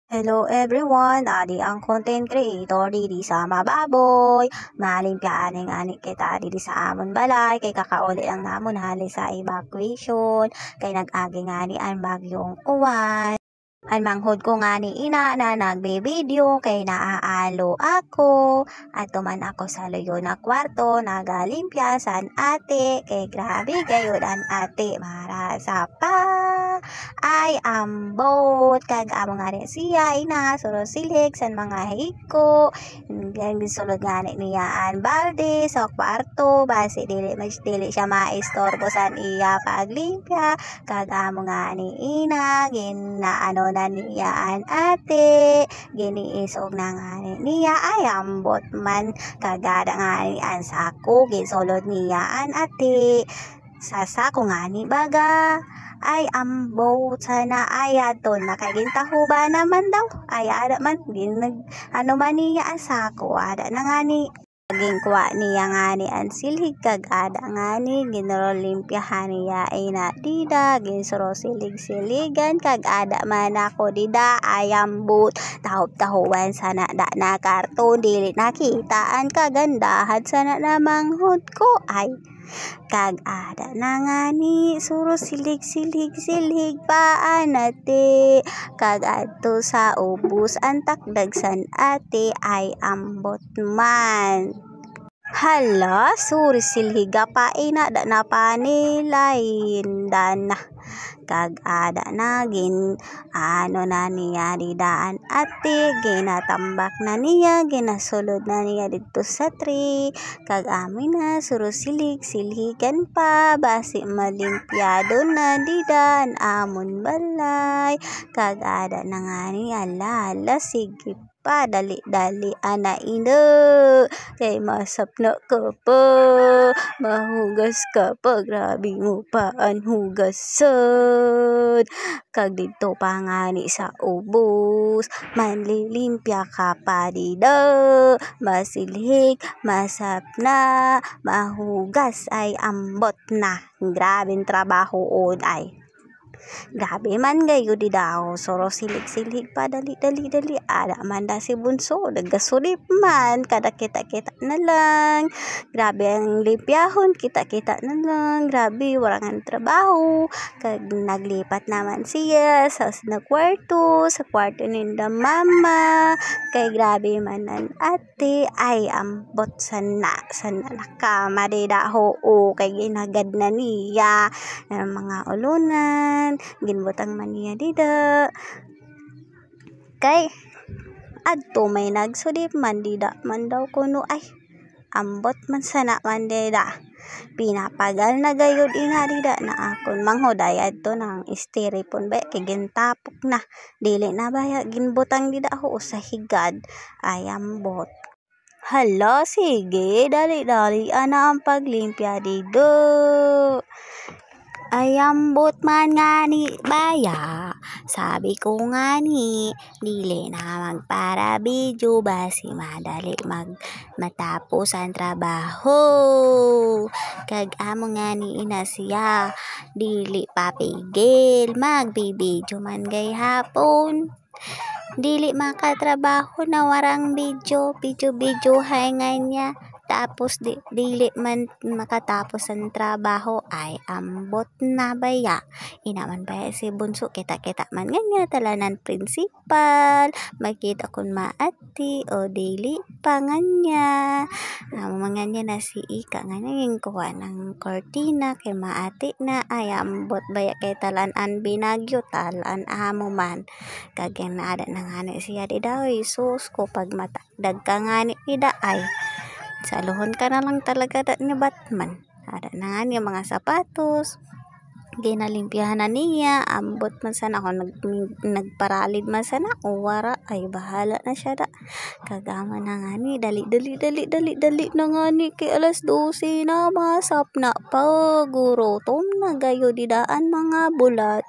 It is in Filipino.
Hello everyone, adi ang content creator diri sa Mababoy. Malimpyaan ani kita diri sa amon balay kay kakauli lang namon hali sa evacuation kay nag-agi nga ni ang bagyong uwan. Ang manghod ko nga ni ina na nagbe-video kay naaalo ako at tuman ako sa luyo na kwarto nagalimpyasan ate kay grabe gayud ang ate marasa pa ay ambot kag amo nga ni siya ina suro silig san mga hiko sulod nga ni niya ang balde sa kwarto base dili siya maistorbo san iya paglimpya kag amo nga ni ina ginaano na niya ang ate giniisog na nga ni niya ay ambot man kagada nga ni ang sako ginsulod niya ang ate sa sako nga ni baga ay ambot sana ayaton nakagintahuba naman daw ay ada man ano man niya ang sako ada na nga ni Naging kuha niya nga ni ang silhig kag ada nga ni ginrolimpyahan niya ay na dida ginsuro silig-siligan kag ada man ako dida ayambut tahop-tahuan sana da na karton dili nakitaan kagandahan sana namang hud ko ay kag ada na nga ni suro silig paan ate kag adto sa ubos ang takdagsan ate ay ambot man. Hala, suri silhiga pa ina da na panilain dana kag ada na ano na niya didaan ate ginatambak na niya ginasulod na niya dito sa tree kag amin na suro silhigan pa basi malimpyado na didaan amon balay kag ada na nga niya ala sige pa dali ana ina kay masap na ka pa mahugas ka pa grabe mo pa ang hugasan kag dito pa nga ni sa ubos manlilimpya ka pa dida masilhig masap na mahugas ay ambot na grabeng trabaho od ay grabe man gayo di daw soro silig pa dali ada man da si bunso nagasulip man kada kita na lang grabe ang limpyahon kita na lang grabe warangan trabaho kag naglipat naman siya sa kwarto ninda mama kay grabe man ang ate ay ambot sana nakama di daho o kay ginagad na niya ng mga ulunan ginbutang man niya dida kay adto may nagsudip man dida man daw kuno ay ambot man sana man dida pinapagal na gayud ina dida na akon manghuday adto ng styrofoam ba kay gintapok na dili na baya ginbutang dida ho sa higad ay ambot. Hala, sige dali ana ang paglimpya dito ayambot man nga ni baya sabi ko nga ni dili na magpara video basi madali matapos ang trabaho kag amo nga ni ina siya dili papigil magbibidyo man gay hapon dili makatrabaho na warang video hay nga niya tapos dili man makatapos ang trabaho ay ambot na baya inaman baya si bunso kita man nga talanan principal makita kun maati o dili pa nga niya mga niya na si ika nga naging kuha ng cortina kay maati na ay ambot baya kay talanan binagyo talan amo man kag ada na nga siya di daw sus ko pag matagdag ka nga ni ida ay saluhon ka na lang talaga ni Batman. Ada na nga niya mga sapatos. Ginalimpyahan na niya. Ambot man sana ako nagparalid man sana. O wara ay bahala na siya da. Kagama na nga ni. Dali na nga ni. Kay alas 12 na masap na pa. Gurotom na gayo didaan mga bulat.